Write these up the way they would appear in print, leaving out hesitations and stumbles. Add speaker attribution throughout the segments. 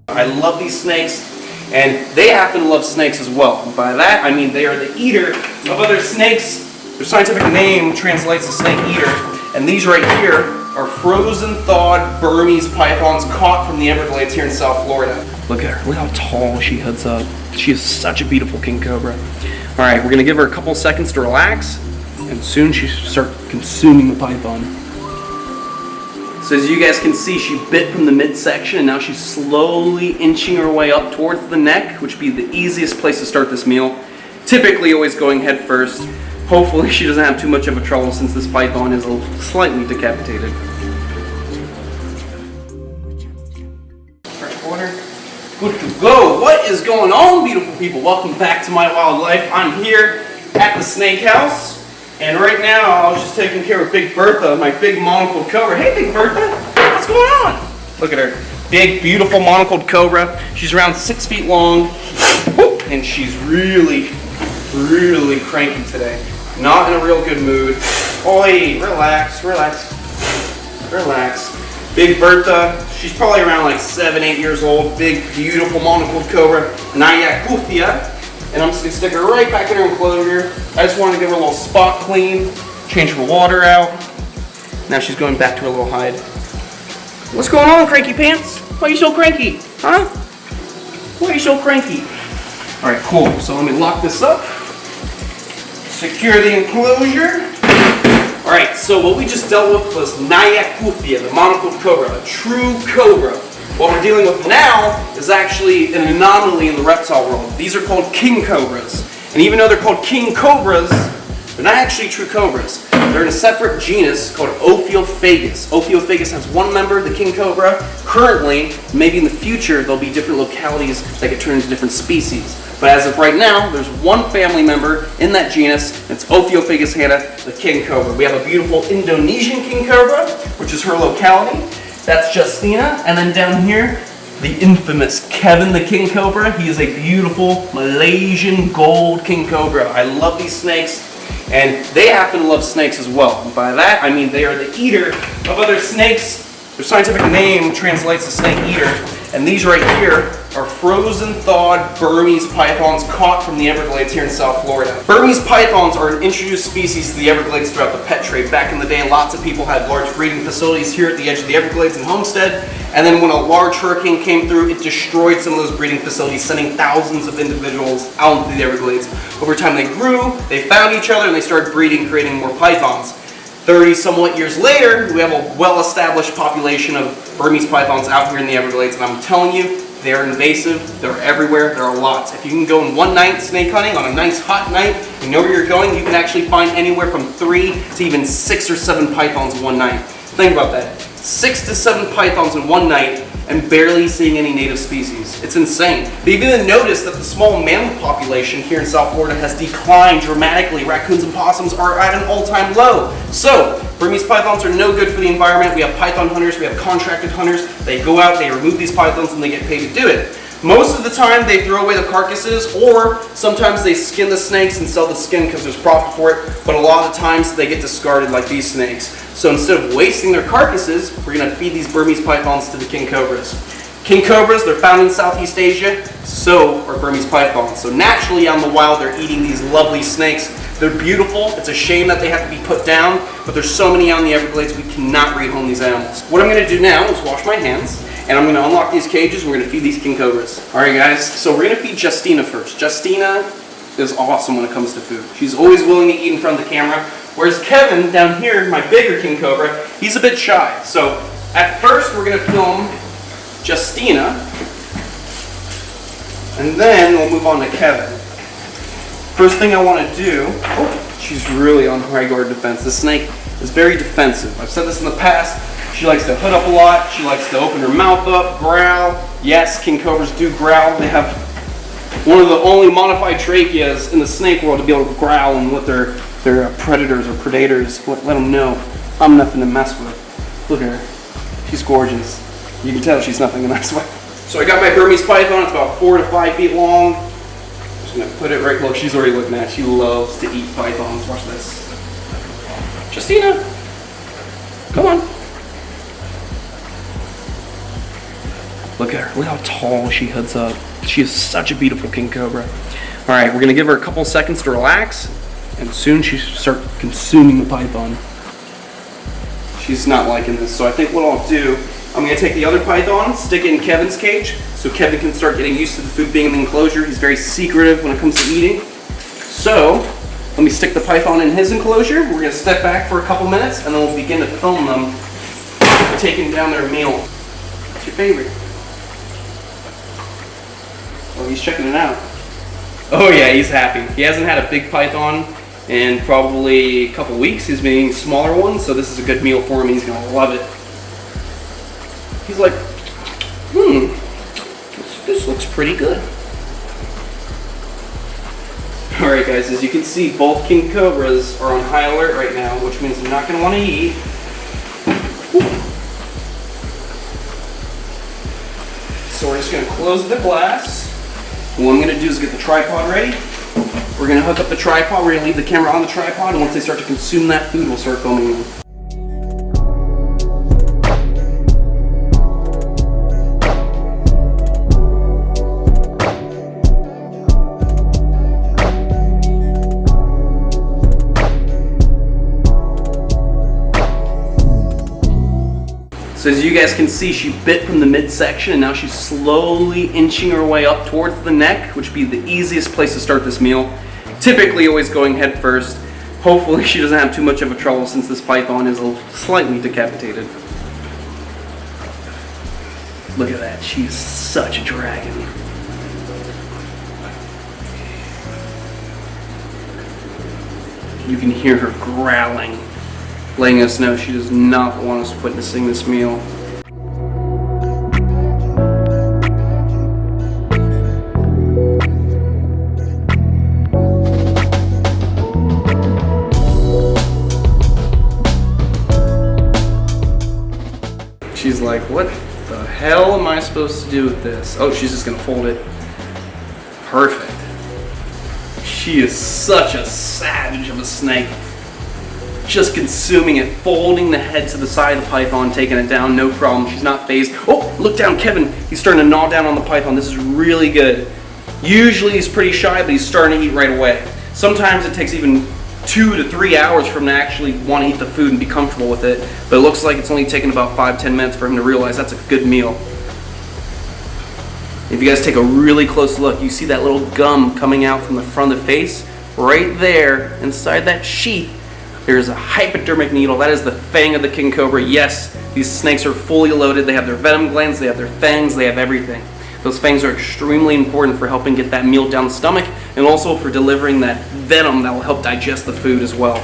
Speaker 1: I love these snakes, and they happen to love snakes as well. And by that, I mean they are the eater of other snakes. Their scientific name translates to snake eater, and these right here are frozen thawed Burmese pythons caught from the Everglades here in South Florida. Look at her, look how tall she heads up. She is such a beautiful king cobra. All right, we're gonna give her a couple seconds to relax, and soon she should start consuming the python. So as you guys can see, she bit from the midsection, and now she's slowly inching her way up towards the neck, which would be the easiest place to start this meal. Typically always going head first. Hopefully she doesn't have too much of a trouble since this python is slightly decapitated. Fresh water. Good to go. What is going on, beautiful people? Welcome back to My Wild Life. I'm here at the snake house. And right now, I was just taking care of Big Bertha, my big monocled cobra. Hey, Big Bertha, what's going on? Look at her. Big, beautiful monocled cobra. She's around 6 feet long. And she's really cranky today. Not in a real good mood. Oi, relax. Big Bertha, she's probably around like 7, 8 years old. Big, beautiful monocled cobra. Nayakufia. And I'm just going to stick her right back in her enclosure. I just wanted to give her a little spot clean, change her water out. Now she's going back to her little hide. What's going on, cranky pants? Why are you so cranky? Huh? Why are you so cranky? All right, cool. So let me lock this up. Secure the enclosure. All right, so what we just dealt with was Nayakufia, the monocled cobra, a true cobra. What we're dealing with now is actually an anomaly in the reptile world. These are called king cobras. And even though they're called king cobras, they're not actually true cobras. They're in a separate genus called Ophiophagus. Ophiophagus has one member, the king cobra. Currently, maybe in the future, there'll be different localities that get turned into different species. But as of right now, there's one family member in that genus. It's Ophiophagus hanna, the king cobra. We have a beautiful Indonesian king cobra, which is her locality. That's Justina, and then down here, the infamous Kevin the king cobra. He is a beautiful Malaysian gold king cobra. I love these snakes, and they happen to love snakes as well. And by that, I mean they are the eater of other snakes. Their scientific name translates to snake eater, and these right here are frozen thawed Burmese pythons caught from the Everglades here in South Florida. Burmese pythons are an introduced species to the Everglades throughout the pet trade. Back in the day, lots of people had large breeding facilities here at the edge of the Everglades in Homestead, and then when a large hurricane came through, it destroyed some of those breeding facilities, sending thousands of individuals out into the Everglades. Over time they grew, they found each other, and they started breeding, creating more pythons. 30 somewhat years later, we have a well-established population of Burmese pythons out here in the Everglades, and I'm telling you, they're invasive, they're everywhere, there are lots. If you can go in one night snake hunting on a nice hot night, you know where you're going, you can actually find anywhere from 3 to even 6 or 7 pythons in one night. Think about that. 6 to 7 pythons in one night and barely seeing any native species. It's insane. They've even noticed that the small mammal population here in South Florida has declined dramatically. Raccoons and possums are at an all-time low. So, Burmese pythons are no good for the environment. We have python hunters, we have contracted hunters. They go out, they remove these pythons, and they get paid to do it. Most of the time, they throw away the carcasses, or sometimes they skin the snakes and sell the skin because there's profit for it, but a lot of times they get discarded like these snakes. So instead of wasting their carcasses, we're going to feed these Burmese pythons to the king cobras. King cobras, they're found in Southeast Asia, so are Burmese pythons. So naturally out in the wild, they're eating these lovely snakes. They're beautiful. It's a shame that they have to be put down, but there's so many out in the Everglades, we cannot rehome these animals. What I'm going to do now is wash my hands, and I'm going to unlock these cages, and we're going to feed these king cobras. All right, guys, so we're going to feed Justina first. Justina is awesome when it comes to food. She's always willing to eat in front of the camera, whereas Kevin, down here, my bigger king cobra, he's a bit shy. So at first, we're going to film Justina, and then we'll move on to Kevin. First thing I want to do, she's really on high guard defense. This snake is very defensive. I've said this in the past. She likes to hood up a lot. She likes to open her mouth up, growl. Yes, king cobras do growl. They have one of the only modified tracheas in the snake world to be able to growl and let their predators or predators let them know I'm nothing to mess with. Look at her. She's gorgeous. You can tell she's nothing to mess with. So I got my Burmese python. It's about 4 to 5 feet long. I'm just going to put it right. Look, she's already looking at it. She loves to eat pythons. Watch this. Justina, come on. Look at her. Look how tall she heads up. She is such a beautiful king cobra. All right, we're gonna give her a couple seconds to relax, and soon she should start consuming the python. She's not liking this, so I think what I'll do, I'm gonna take the other python, stick it in Kevin's cage, so Kevin can start getting used to the food being in the enclosure. He's very secretive when it comes to eating. So, let me stick the python in his enclosure. We're gonna step back for a couple minutes, and then we'll begin to film them taking down their meal. What's your favorite? Oh, he's checking it out. Oh yeah, he's happy. He hasn't had a big python in probably a couple weeks. He's been eating smaller ones, so this is a good meal for him. He's gonna love it. He's like, this looks pretty good. All right, guys, as you can see, both king cobras are on high alert right now, which means they're not gonna wanna eat. So we're just gonna close the glass. And what I'm gonna do is get the tripod ready. We're gonna hook up the tripod, we're gonna leave the camera on the tripod, and once they start to consume that food, we'll start filming them. So as you guys can see, she bit from the midsection and now she's slowly inching her way up towards the neck, which would be the easiest place to start this meal. Typically always going head first. Hopefully she doesn't have too much of a trouble since this python is slightly decapitated. Look at that, she's such a dragon. You can hear her growling, letting us know she does not want us witnessing this meal. She's like, what the hell am I supposed to do with this? Oh, she's just gonna fold it. Perfect. She is such a savage of a snake. Just consuming it, folding the head to the side of the python, taking it down, no problem. She's not phased. Oh, look down, Kevin. He's starting to gnaw down on the python. This is really good. Usually he's pretty shy, but he's starting to eat right away. Sometimes it takes even 2 to 3 hours for him to actually want to eat the food and be comfortable with it. But it looks like it's only taken about 5-10 minutes for him to realize that's a good meal. If you guys take a really close look, you see that little gum coming out from the front of the face? Right there, inside that sheath, there's a hypodermic needle. That is the fang of the king cobra. Yes, these snakes are fully loaded. They have their venom glands, they have their fangs, they have everything. Those fangs are extremely important for helping get that meal down the stomach and also for delivering that venom that will help digest the food as well.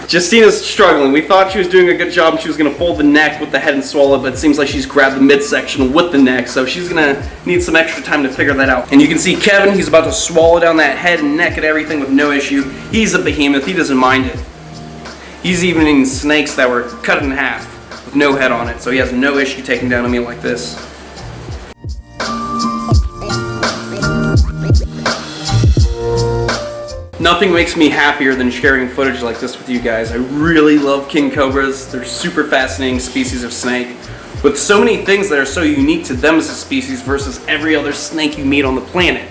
Speaker 1: Justina's struggling. We thought she was doing a good job and she was going to fold the neck with the head and swallow it, but it seems like she's grabbed the midsection with the neck, so she's going to need some extra time to figure that out. And you can see Kevin, he's about to swallow down that head and neck and everything with no issue. He's a behemoth. He doesn't mind it. He's even eating snakes that were cut in half with no head on it, so he has no issue taking down a meal like this. Nothing makes me happier than sharing footage like this with you guys. I really love king cobras. They're super fascinating species of snake with so many things that are so unique to them as a species versus every other snake you meet on the planet.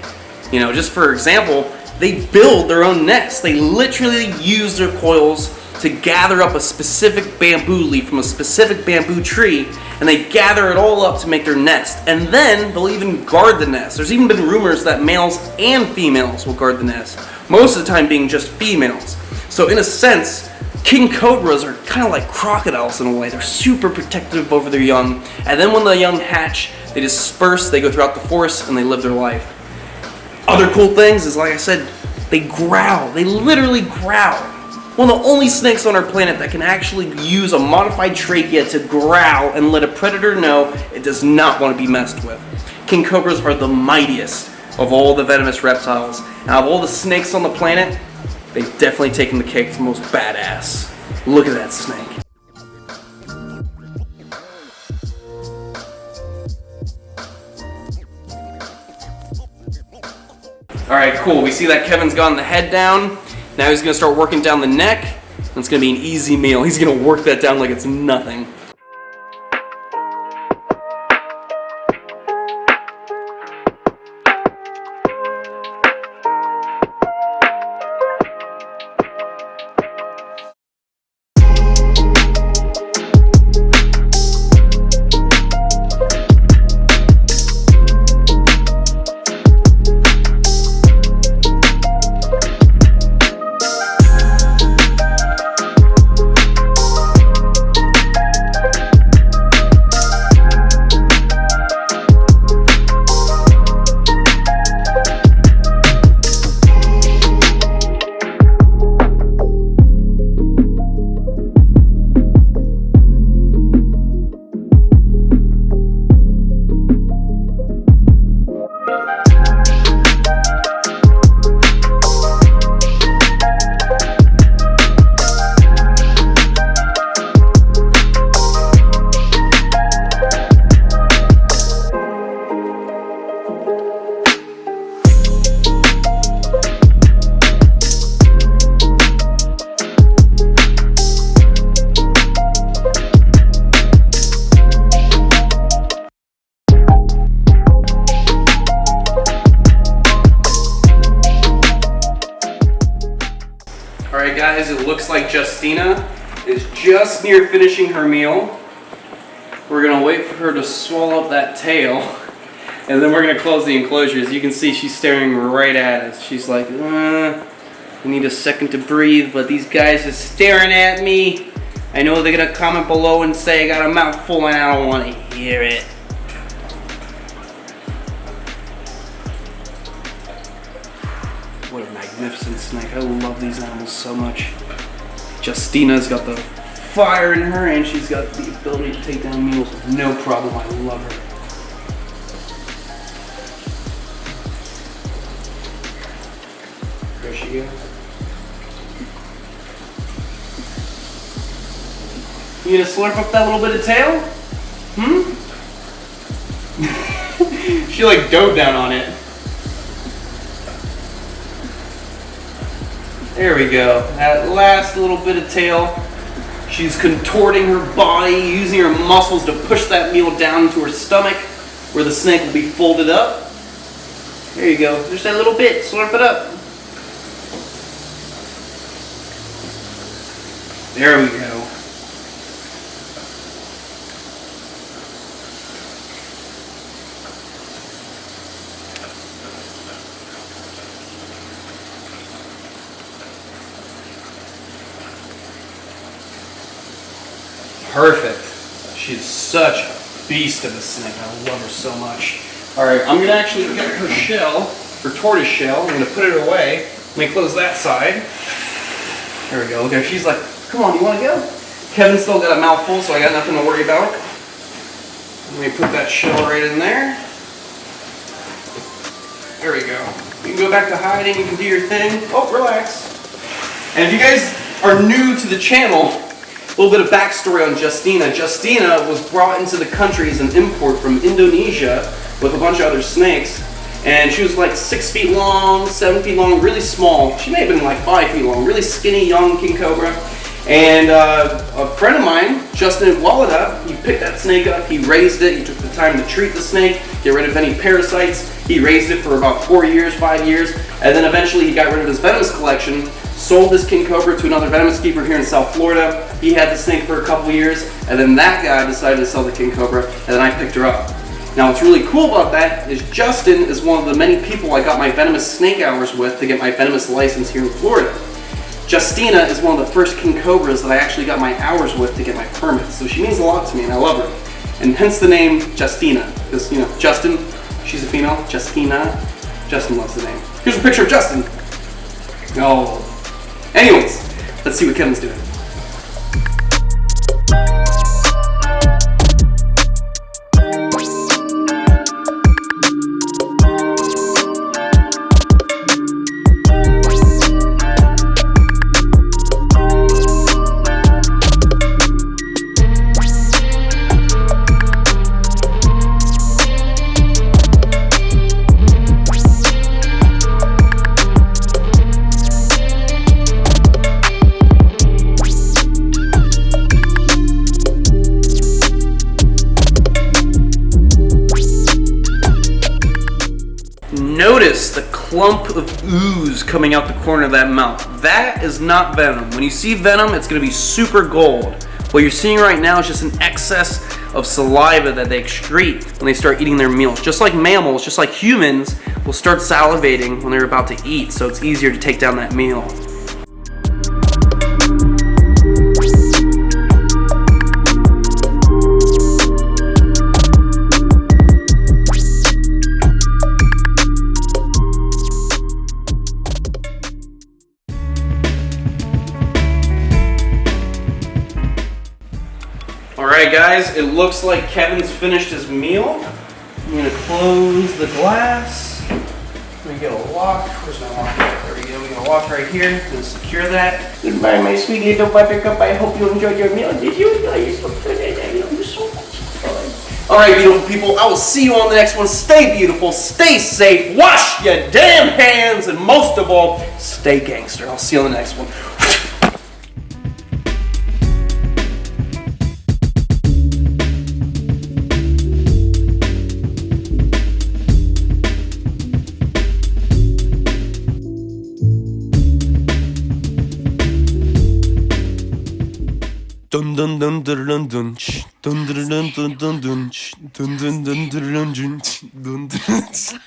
Speaker 1: You know, just for example, they build their own nests. They literally use their coils to gather up a specific bamboo leaf from a specific bamboo tree, and they gather it all up to make their nest. And then they'll even guard the nest. There's even been rumors that males and females will guard the nest, most of the time being just females. So in a sense, king cobras are kind of like crocodiles in a way. They're super protective over their young, and then when the young hatch, they disperse, they go throughout the forest, and they live their life. Other cool things is, like I said, they growl. They literally growl. One of the only snakes on our planet that can actually use a modified trachea to growl and let a predator know it does not want to be messed with. King cobras are the mightiest of all the venomous reptiles. And out of all the snakes on the planet, they've definitely taken the cake for most badass. Look at that snake. Alright, cool. We see that Kevin's gotten the head down. Now he's going to start working down the neck. It's going to be an easy meal. He's going to work that down like it's nothing. Justina is just near finishing her meal. We're gonna wait for her to swallow up that tail, and then we're gonna close the enclosure. As you can see, she's staring right at us. She's like, I need a second to breathe, but these guys are staring at me. I know they're gonna comment below and say I got a mouthful and I don't wanna hear it. What a magnificent snake. I love these animals so much. Justina's got the fire in her, and she's got the ability to take down mules with no problem. I love her. There she goes. You gonna slurp up that little bit of tail? She like dove down on it. There we go. That last little bit of tail. She's contorting her body, using her muscles to push that meal down into her stomach, where the snake will be folded up. There you go. Just that little bit. Slurp it up. There we go. Perfect. She's such a beast of a snake. I love her so much. Alright, I'm going to actually get her shell, her tortoise shell. I'm going to put it away. Let me close that side. There we go. Look at her. She's like, come on, you want to go? Kevin's still got a mouthful, so I got nothing to worry about. Let me put that shell right in there. There we go. You can go back to hiding. You can do your thing. Oh, relax. And if you guys are new to the channel, a little bit of backstory on Justina. Justina was brought into the country as an import from Indonesia with a bunch of other snakes. And she was like 6 feet long, 7 feet long, really small. She may have been like 5 feet long, really skinny, young king cobra. And a friend of mine, Justin Wallada, he picked that snake up, he raised it, he took the time to treat the snake, get rid of any parasites. He raised it for about 4 years, 5 years, and then eventually he got rid of his venomous collection, sold this king cobra to another venomous keeper here in South Florida. He had the snake for a couple years, and then that guy decided to sell the king cobra, and then I picked her up. Now what's really cool about that is Justin is one of the many people I got my venomous snake hours with to get my venomous license here in Florida. Justina is one of the first king cobras that I actually got my hours with to get my permits, so she means a lot to me and I love her. And hence the name Justina, because, you know, Justin, she's a female, Justina, Justin loves the name. Here's a picture of Justin. Oh. Anyways, let's see what Kevin's doing. Notice the clump of ooze coming out the corner of that mouth. That is not venom. When you see venom, it's going to be super gold. What you're seeing right now is just an excess of saliva that they excrete when they start eating their meals. Just like mammals, just like humans, will start salivating when they're about to eat, so it's easier to take down that meal. Alright guys, it looks like Kevin's finished his meal. I'm going to close the glass. We get a lock. Where's my lock? There we go. We got a lock right here. I'm going to secure that. Goodbye, my sweet little buttercup. I hope you enjoyed your meal. Did you? Oh, you're so good. I love you so much. Alright, beautiful people. I will see you on the next one. Stay beautiful. Stay safe. Wash your damn hands. And most of all, stay gangster. I'll see you on the next one.
Speaker 2: Dun dun dun dun dun dun dun dun dun dun dun dun dun dun dun dun dun dun dun.